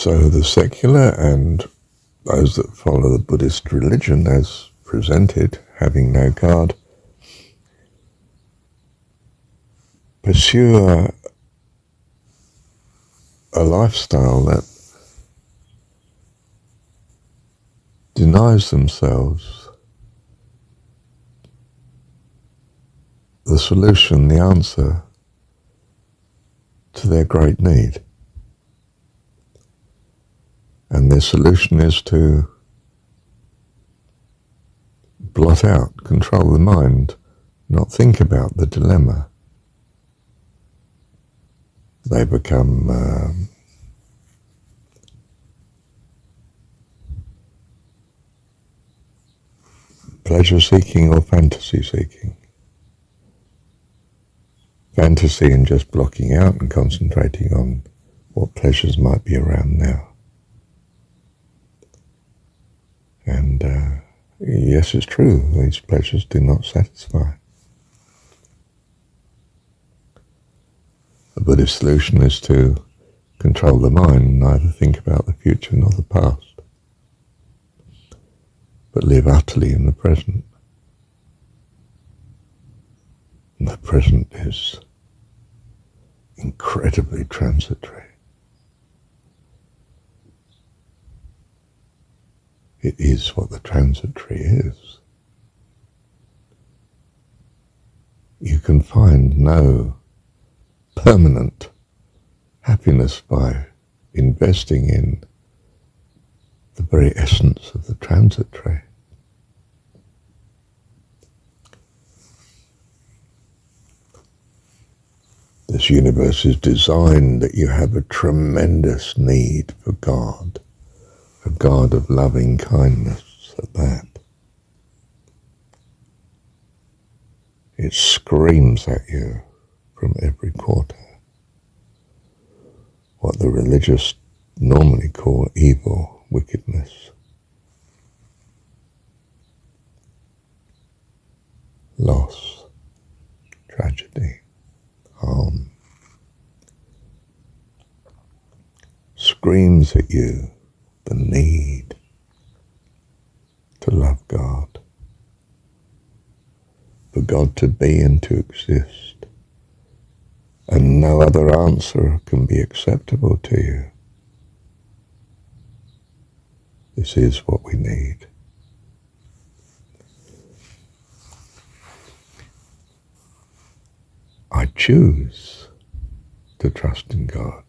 So the secular and those that follow the Buddhist religion as presented, having no God, pursue a lifestyle that denies themselves the solution, the answer to their great need. And their solution is to blot out, control the mind, not think about the dilemma. They become pleasure-seeking or fantasy-seeking. Fantasy in just blocking out and concentrating on what pleasures might be around now. And yes, it's true, these pleasures do not satisfy. The Buddhist solution is to control the mind, neither think about the future nor the past, but live utterly in the present. And the present is incredibly transitory. It is what the transitory is. You can find no permanent happiness by investing in the very essence of the transitory. This universe is designed that you have a tremendous need for God, a God of loving kindness at that. It screams at you from every quarter what the religious normally call evil, wickedness. Loss, tragedy, harm. Screams at you the need to love God, for God to be and to exist, and no other answer can be acceptable to you. This is what we need. I choose to trust in God.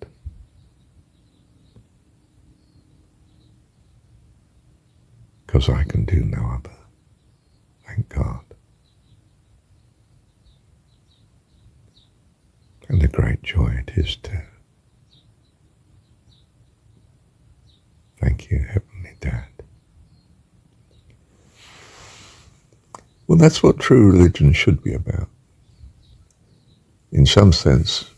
Because I can do no other. Thank God. And a great joy it is too. Thank you, Heavenly Dad. Well, that's what true religion should be about. In some sense,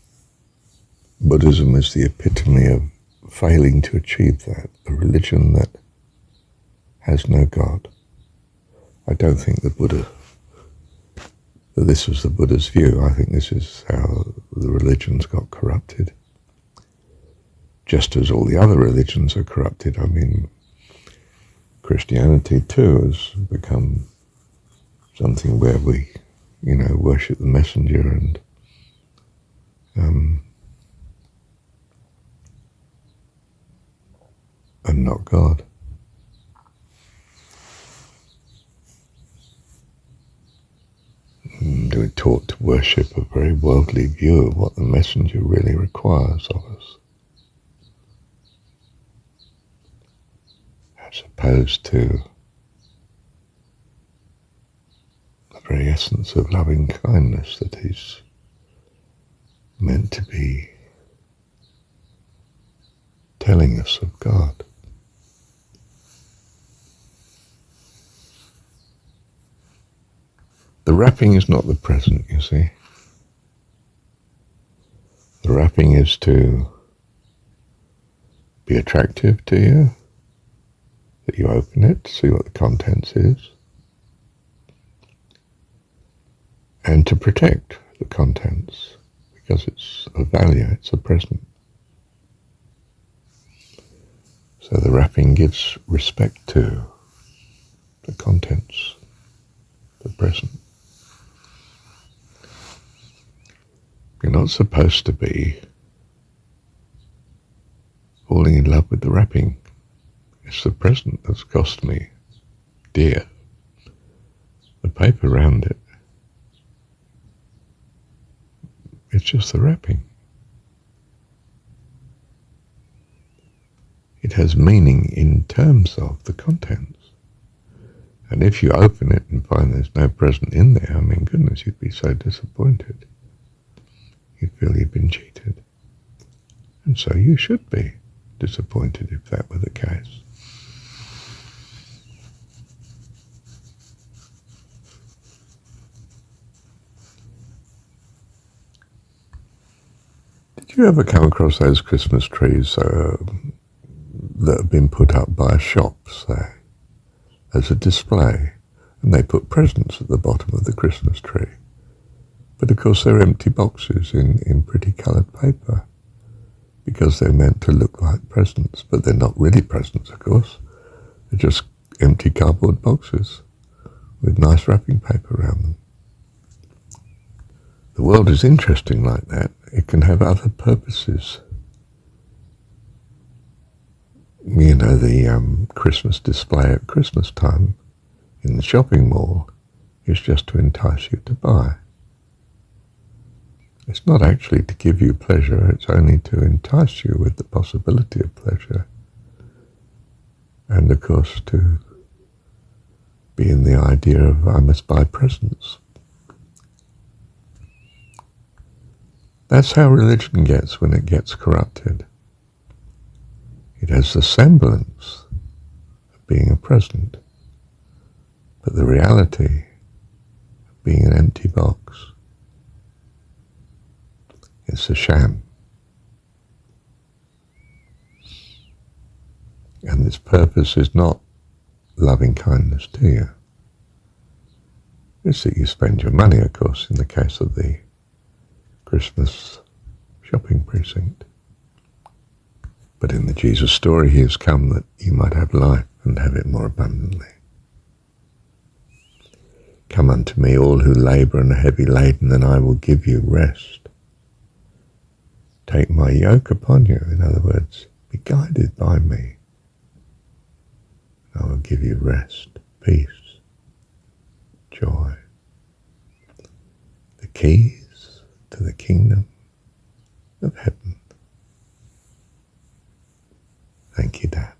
Buddhism is the epitome of failing to achieve that, a religion that has no God. I don't think that this was the Buddha's view. I think this is how the religions got corrupted. Just as all the other religions are corrupted. I mean, Christianity too has become something where we, worship the messenger and not God. And we're taught to worship a very worldly view of what the messenger really requires of us, as opposed to the very essence of loving kindness that he's meant to be telling us of God. The wrapping is not the present, you see. The wrapping is to be attractive to you, that you open it to see what the contents is, and to protect the contents, because it's a value, it's a present. So the wrapping gives respect to the contents, the present. You're not supposed to be falling in love with the wrapping. It's the present that's cost me dear. The paper around it, it's just the wrapping. It has meaning in terms of the contents. And if you open it and find there's no present in there, I mean, goodness, you'd be so disappointed. You'd feel you've been cheated. And so you should be disappointed if that were the case. Did you ever come across those Christmas trees that have been put up by shops there as a display, and they put presents at the bottom of the Christmas tree? But of course they're empty boxes in pretty coloured paper, because they're meant to look like presents, but they're not really presents, of course. They're just empty cardboard boxes with nice wrapping paper around them. The world is interesting like that. It can have other purposes. You know, the Christmas display at Christmas time in the shopping mall is just to entice you to buy. It's not actually to give you pleasure, it's only to entice you with the possibility of pleasure. And of course to be in the idea of I must buy presents. That's how religion gets when it gets corrupted. It has the semblance of being a present, but the reality of being an empty box. It's a sham. And its purpose is not loving kindness to you. It's that you spend your money, of course, in the case of the Christmas shopping precinct. But in the Jesus story, he has come that you might have life and have it more abundantly. Come unto me, all who labour and are heavy laden, and I will give you rest. Take my yoke upon you. In other words, be guided by me. I will give you rest, peace, joy. The keys to the kingdom of heaven. Thank you, Dad.